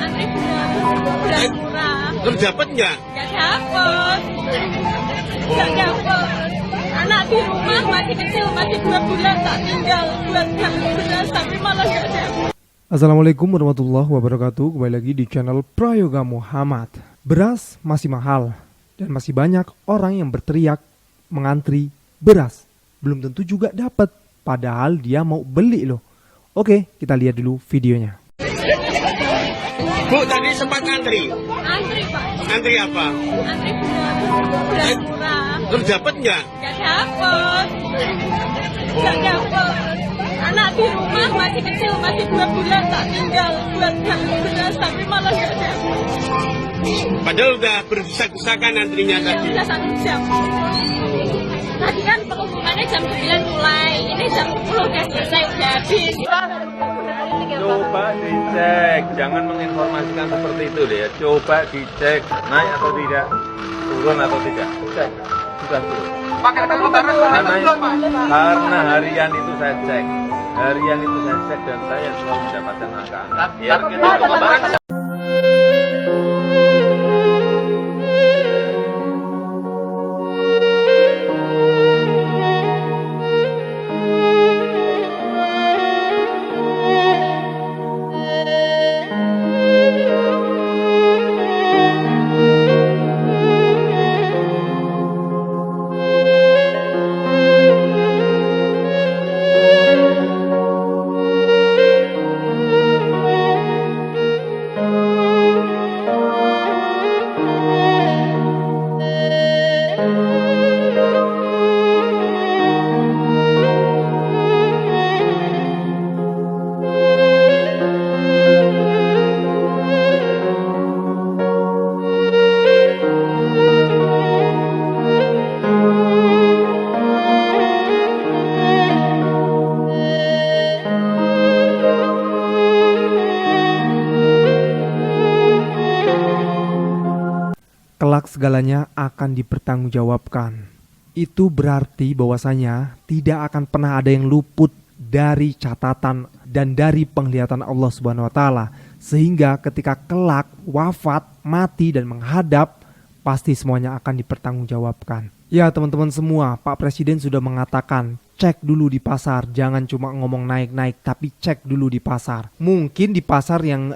antri beras murah. Terus dapat nggak? Nggak dapet. Nggak dapet. Anak di rumah masih kecil, masih 2 bulan tak tinggal buat beli beras, tapi malah nggak dapet. Assalamualaikum warahmatullahi wabarakatuh. Kembali lagi di channel Prayoga Muhammad. Beras masih mahal dan masih banyak orang yang berteriak mengantri beras. Belum tentu juga dapat, padahal dia mau beli loh. Oke, kita lihat dulu videonya. Bu, tadi sempat antri. Antri Pak, Antri apa? antri beras murah. Terus dapat nggak? Nggak dapet. Nggak dapet. Anak di rumah masih kecil, masih 2 bulan tak tinggal buat beli beras, tapi malah nggak dapet. Padahal udah berdesak-desakan antrinya Ya tadi. udah 1 jam. Tadi kan pengumumannya jam 9 mulai, ini jam 10 udah selesai, udah habis. Coba dicek, jangan menginformasikan seperti itu deh ya. Coba dicek, naik atau tidak, turun atau tidak. Cek, sudah turun. Karena harian itu saya cek, dan saya selalu mendapatkan angka. Ya, Kelak segalanya akan dipertanggungjawabkan. Itu berarti bahwasanya tidak akan pernah ada yang luput dari catatan dan dari penglihatan Allah Subhanahu wa taala, sehingga ketika kelak wafat, mati dan menghadap, pasti semuanya akan dipertanggungjawabkan. Ya teman-teman semua, Pak Presiden sudah mengatakan, cek dulu di pasar, jangan cuma ngomong naik-naik, tapi cek dulu di pasar. Mungkin di pasar yang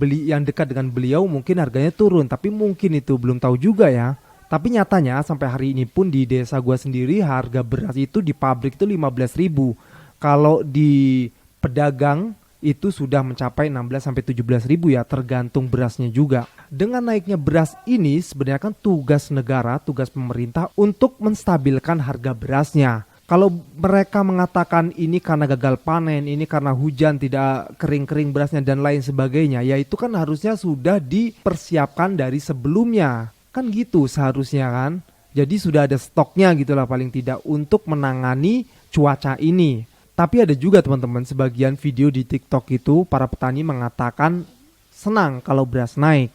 yang dekat dengan beliau mungkin harganya turun, tapi mungkin itu belum tahu juga ya. Tapi nyatanya sampai hari ini pun di desa gua sendiri harga beras itu di pabrik itu 15.000. Kalau di pedagang itu sudah mencapai 16 sampai 17.000 ya, tergantung berasnya juga. Dengan naiknya beras ini sebenarnya kan tugas negara, tugas pemerintah untuk menstabilkan harga berasnya. Kalau mereka mengatakan ini karena gagal panen, ini karena hujan tidak kering-kering berasnya dan lain sebagainya, ya itu kan harusnya sudah dipersiapkan dari sebelumnya. Kan gitu seharusnya kan. Jadi sudah ada stoknya gitulah paling tidak untuk menangani cuaca ini. Tapi ada juga teman-teman sebagian video di TikTok itu para petani mengatakan senang kalau beras naik.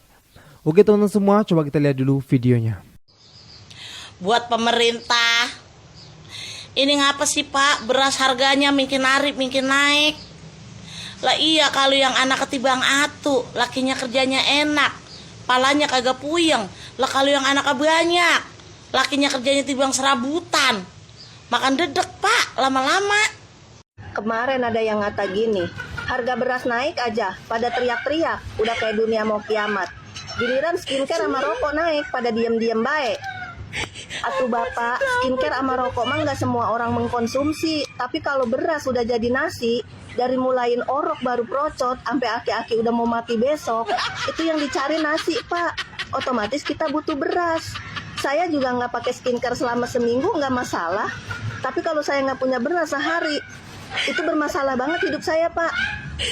Oke teman-teman semua, coba kita lihat dulu videonya. Buat pemerintah, ini ngapa sih Pak, beras harganya makin naik. Lah iya, kalau yang anak ketibang atu, lakinya kerjanya enak, palanya kagak puyeng. Lah kalau yang anaknya banyak, lakinya kerjanya tibang serabutan, makan dedek Pak, lama-lama. Kemarin ada yang ngata gini, harga beras naik aja, pada teriak-teriak, udah kayak dunia mau kiamat. Giliran skincare sama rokok naik, pada diem-diem baik. Atuh bapak, skincare sama rokok mah nggak semua orang mengkonsumsi. Tapi kalau beras udah jadi nasi, dari mulain orok baru procot, sampai aki-aki udah mau mati besok, itu yang dicari nasi pak. Otomatis kita butuh beras. Saya juga nggak pakai skincare selama seminggu nggak masalah. Tapi kalau saya nggak punya beras sehari, itu bermasalah banget hidup saya pak.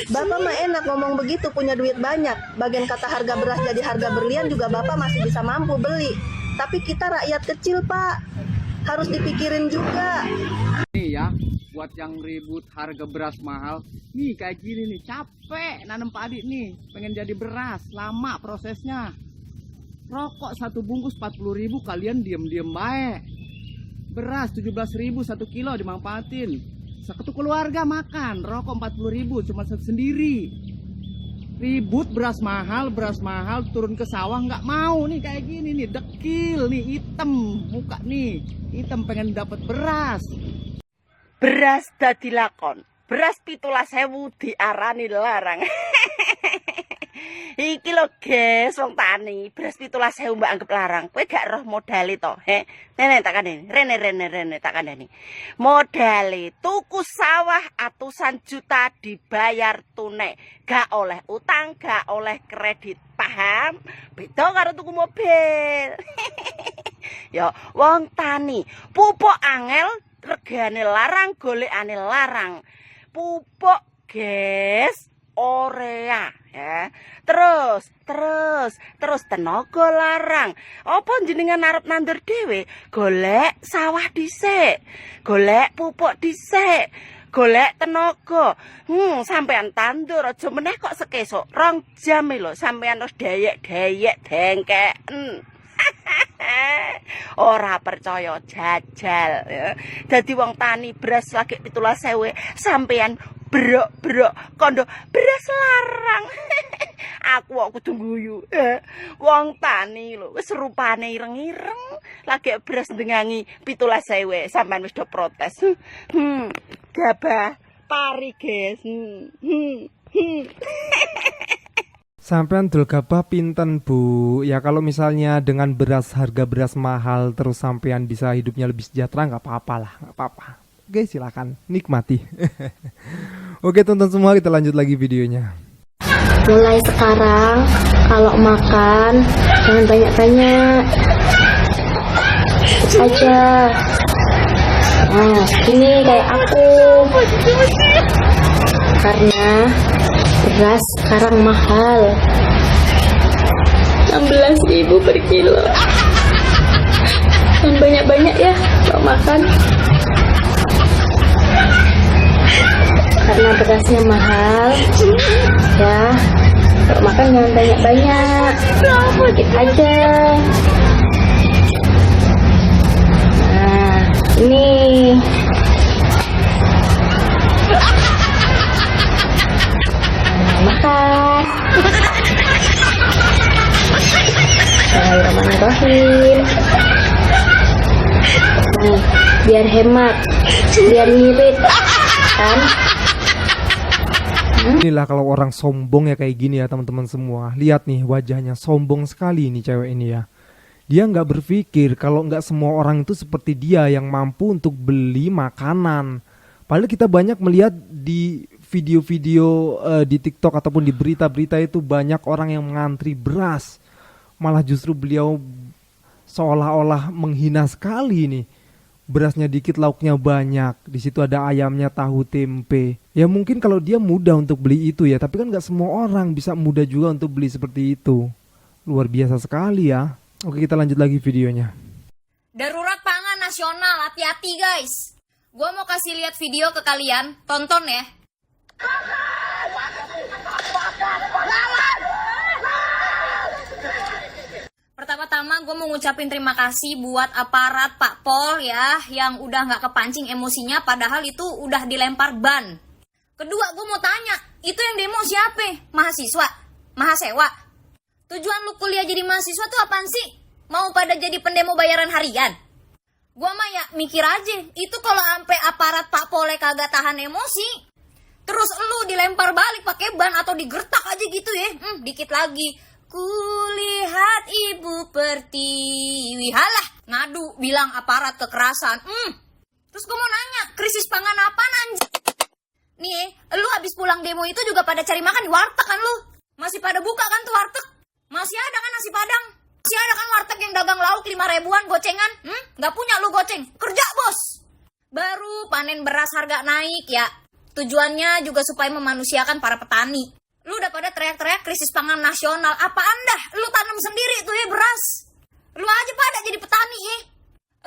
Bapak mah enak ngomong begitu, punya duit banyak. Bagian kata harga beras jadi harga berlian juga bapak masih bisa mampu beli. Tapi kita rakyat kecil pak, harus dipikirin juga. Nih ya, buat yang ribut harga beras mahal, nih kayak gini nih, capek nanam padi nih, pengen jadi beras, lama prosesnya. Rokok 1 bungkus 40.000, kalian diem-diem baik. Beras 17.000 1 kilo dimanfaatin. Satu keluarga makan, rokok 40.000 cuma sendiri. Ribut beras mahal, turun ke sawah nggak mau nih kayak gini nih, dekil nih, hitam muka nih, hitam pengen dapat beras. Beras dadi lakon, beras 17.000 diarani larang. Iki lho guys, wong tani, beras 17.000 mbak anggap larang. Kowe gak roh modali to, he? Nene tak kandani, rene tak kandani. Modali tuku sawah atusan juta dibayar tunai. Gak oleh utang, gak oleh kredit. Paham? Beda karo tuku mobil. Ya, wong tani, pupuk angel, regane larang, golekane larang. Pupuk, guys, Orea ya. Terus tenaga larang. Apa jenengan arep nandur dhewe? Golek sawah dhisik. Golek pupuk dhisik. Golek tenaga. Sampean tandur aja meneh kok sekesuk 2 jam lho sampean wis dayek-dayek dengkeken. Ora percaya jajal ya. Dadi wong tani beras lagi 17.000 sampean brok kondo beras larang. Aku kok kudu guyu. Wong tani lho wis rupane ireng-ireng lagi beras ndengangi 17.000 sampean wis do protes. Gabah pari guys. Sampean dul gabah pinten Bu? Ya kalau misalnya dengan harga beras mahal terus sampean bisa hidupnya lebih sejahtera nggak apa-apa lah, nggak apa-apa. Oke silakan nikmati. Oke tonton semua, kita lanjut lagi videonya. Mulai sekarang kalau makan jangan banyak-banyak, aja. Nah ini kayak aku, karena beras sekarang mahal, 16.000 per kilo. Dan banyak-banyak ya kalau makan, karena berasnya mahal ya. Kalau makan jangan banyak-banyak, sedikit aja. Nah ini makan. Bismillahirrahmanirrahim. Nih, biar hemat, biar ngirit kan. Inilah kalau orang sombong ya kayak gini ya teman-teman semua. Lihat nih wajahnya sombong sekali nih cewek ini ya. Dia nggak berpikir kalau nggak semua orang itu seperti dia yang mampu untuk beli makanan. Padahal kita banyak melihat di video-video di TikTok ataupun di berita-berita itu banyak orang yang mengantri beras. Malah justru beliau seolah-olah menghina sekali nih. Berasnya dikit, lauknya banyak. Di situ ada ayamnya, tahu, tempe. Ya mungkin kalau dia mudah untuk beli itu ya, tapi kan nggak semua orang bisa mudah juga untuk beli seperti itu. Luar biasa sekali ya. Oke, kita lanjut lagi videonya. Darurat pangan nasional, hati-hati guys. Gua mau kasih lihat video ke kalian, tonton ya. Pertama-tama gue mau ngucapin terima kasih buat aparat Pak Pol ya, yang udah gak kepancing emosinya padahal itu udah dilempar ban. Kedua gue mau tanya, itu yang demo siapa? Mahasiswa? Mahasewa? Tujuan lu kuliah jadi mahasiswa tuh apaan sih? Mau pada jadi pendemo bayaran harian? Gua mah ya mikir aja, itu kalau sampai aparat Pak Pole kagak tahan emosi, terus lu dilempar balik pakai ban atau digertak aja gitu ya, dikit lagi. Kulihat ibu pertiwi, halah ngadu bilang aparat kekerasan. Terus gue mau nanya, krisis pangan apa anjing? Nih, lu habis pulang demo itu juga pada cari makan di warteg kan lu? Masih pada buka kan tuh warteg? Masih ada kan nasi padang? Masih ada kan warteg yang dagang lauk 5.000-an gocengan? Gak punya lu goceng, kerja bos. Baru panen beras harga naik ya. Tujuannya juga supaya memanusiakan para petani. Lu udah pada teriak-teriak krisis pangan nasional. Apaan dah? Lu tanam sendiri tuh ya beras. Lu aja pada jadi petani ya.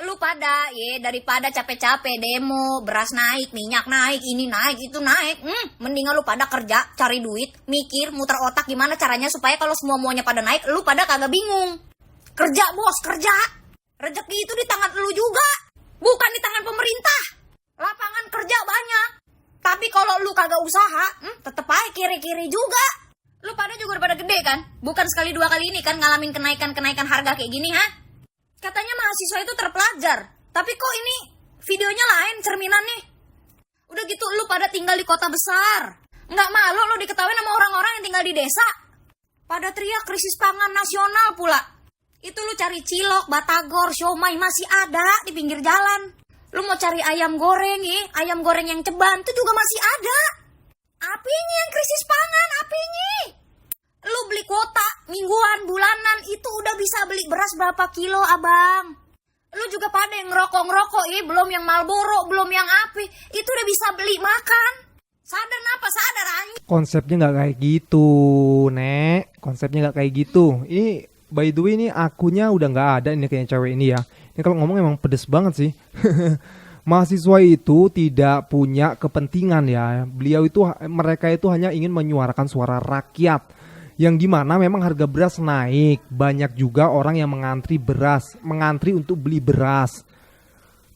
Lu pada ya daripada capek-capek demo, beras naik, minyak naik, ini naik, itu naik. Mendingan lu pada kerja, cari duit, mikir, muter otak gimana caranya supaya kalau semua-muanya pada naik, lu pada kagak bingung. Kerja bos, kerja. Rezeki itu di tangan lu juga, bukan di tangan pemerintah. Lapangan kerja banyak. Tapi kalau lu kagak usaha, tetep aja kiri-kiri juga. Lu pada juga udah pada gede kan? Bukan sekali dua kali ini kan ngalamin kenaikan harga kayak gini, ha? Katanya mahasiswa itu terpelajar. Tapi kok ini videonya lain cerminan nih? Udah gitu lu pada tinggal di kota besar. Nggak malu lu diketahui sama orang-orang yang tinggal di desa? Pada teriak krisis pangan nasional pula. Itu lu cari cilok, batagor, siomay masih ada di pinggir jalan. Lu mau cari ayam goreng ayam goreng yang ceban itu juga masih ada. Apinya yang krisis pangan, apinya. Lu beli kuota mingguan, bulanan, itu udah bisa beli beras berapa kilo, abang. Lu juga pada yang ngerokok, belum yang Marlboro, belum yang api, itu udah bisa beli makan. Sadar apa? Sadar anjing. Konsepnya nggak kayak gitu, Nek. Konsepnya nggak kayak gitu. Ini by the way ini akunnya udah nggak ada ini kayaknya cewek ini ya. Ini kalau ngomong emang pedes banget sih. Mahasiswa itu tidak punya kepentingan ya. Mereka itu hanya ingin menyuarakan suara rakyat. Yang dimana memang harga beras naik. Banyak juga orang yang mengantri untuk beli beras.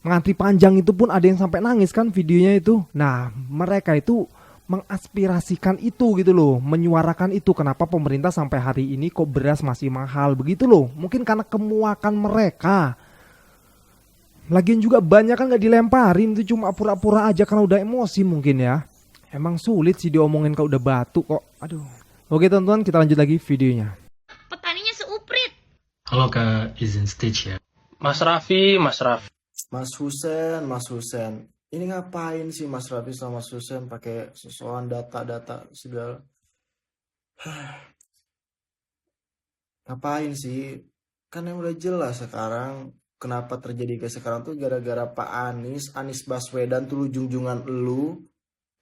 Mengantri panjang itu pun ada yang sampai nangis kan videonya itu. Nah, mereka itu mengaspirasikan itu gitu loh, menyuarakan itu. Kenapa pemerintah sampai hari ini kok beras masih mahal begitu loh. Mungkin karena kemuakan mereka. Lagian juga banyak kan gak dilemparin, itu cuma pura-pura aja karena udah emosi mungkin ya. Emang sulit sih diomongin kalau udah batuk kok. Aduh. Oke teman-teman, kita lanjut lagi videonya. Petaninya seuprit. Halo Kak, izin stage ya. Mas Raffi. Mas Husen. Ini ngapain sih Mas Raffi sama Mas Husen pakai sosokan data-data segala? Ngapain sih? Kan yang udah jelas sekarang. Kenapa terjadi kayak sekarang tuh gara-gara Pak Anies Baswedan tuh junjungan elu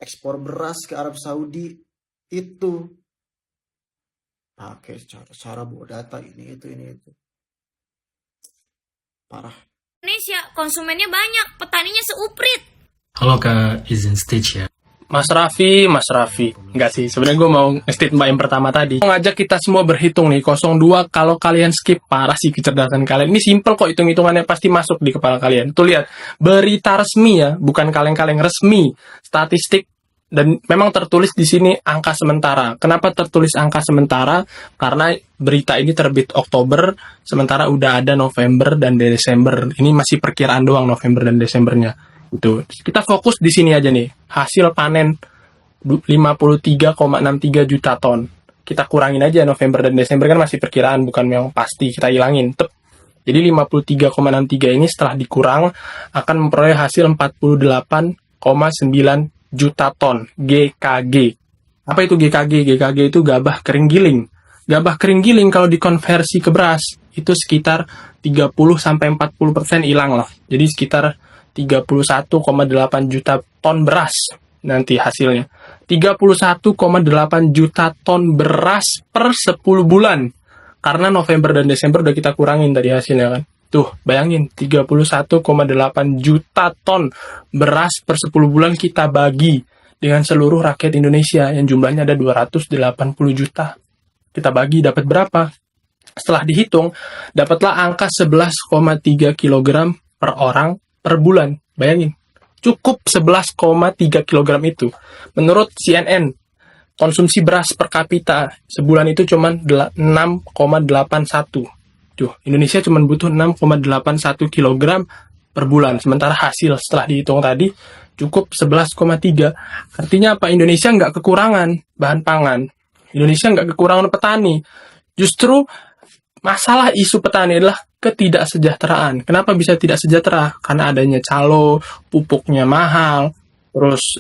ekspor beras ke Arab Saudi itu pakai cara bawa data ini itu parah. Indonesia konsumennya banyak, petaninya seuprit. Halo Kak, izin stage ya. Mas Raffi. Enggak sih, sebenarnya gue mau nge-state mbak yang pertama tadi. Mau ngajak kita semua berhitung nih, 02 kalau kalian skip, parah sih kecerdasan kalian. Ini simple kok, hitung-hitungannya pasti masuk di kepala kalian. Tuh lihat, berita resmi ya, bukan kaleng-kaleng resmi. Statistik, dan memang tertulis di sini angka sementara. Kenapa tertulis angka sementara? Karena berita ini terbit Oktober, sementara udah ada November dan Desember. Ini masih perkiraan doang November dan Desembernya. Itu kita fokus di sini aja nih, hasil panen 53,63 juta ton. Kita kurangin aja November dan Desember kan masih perkiraan, bukan yang pasti, kita hilangin. Jadi 53,63 ini setelah dikurang akan memperoleh hasil 48,9 juta ton GKG. Apa itu GKG? GKG itu gabah kering giling. Gabah kering giling kalau dikonversi ke beras itu sekitar 30-40% hilang lah. Jadi sekitar 31,8 juta ton beras nanti hasilnya. 31,8 juta ton beras per 10 bulan. Karena November dan Desember udah kita kurangin tadi hasilnya kan. Tuh, bayangin 31,8 juta ton beras per 10 bulan kita bagi dengan seluruh rakyat Indonesia yang jumlahnya ada 280 juta. Kita bagi dapat berapa? Setelah dihitung, dapatlah angka 11,3 kg per orang per bulan. Bayangin, cukup 11,3 kg itu. Menurut CNN, konsumsi beras per kapita sebulan itu cuma 6,81. Tuh, Indonesia cuma butuh 6,81 kg per bulan. Sementara hasil setelah dihitung tadi cukup 11,3. Artinya apa? Indonesia nggak kekurangan bahan pangan. Indonesia nggak kekurangan petani. Justru masalah isu petani adalah ketidaksejahteraan. Kenapa bisa tidak sejahtera? Karena adanya calo, pupuknya mahal, terus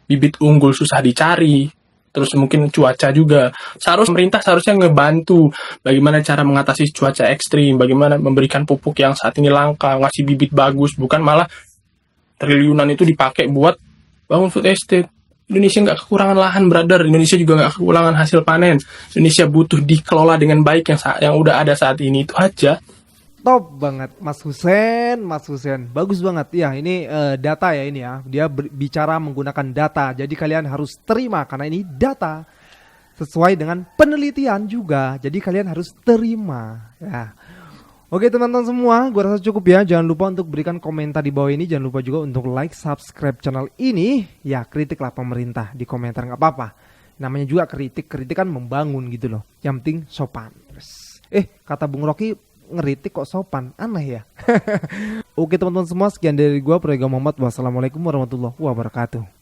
bibit unggul susah dicari, terus mungkin cuaca juga. Pemerintah seharusnya ngebantu bagaimana cara mengatasi cuaca ekstrim, bagaimana memberikan pupuk yang saat ini langka, ngasih bibit bagus, bukan malah triliunan itu dipakai buat bangun food estate. Indonesia nggak kekurangan lahan, brother. Indonesia juga nggak kekurangan hasil panen. Indonesia butuh dikelola dengan baik yang udah ada saat ini, itu aja. Top banget Mas Husen. Bagus banget ya, ini data ya ini ya. Dia bicara menggunakan data. Jadi kalian harus terima karena ini data. Sesuai dengan penelitian juga. Jadi kalian harus terima ya. Oke teman-teman semua, gue rasa cukup ya. Jangan lupa untuk berikan komentar di bawah ini. Jangan lupa juga untuk like, subscribe channel ini. Ya kritiklah pemerintah di komentar, nggak apa-apa. Namanya juga kritik kan membangun gitu loh. Yang penting sopan. Kata Bung Rocky, ngeritik kok sopan, aneh ya. Oke teman-teman semua, sekian dari gua Proyega Muhammad. Wassalamualaikum warahmatullahi wabarakatuh.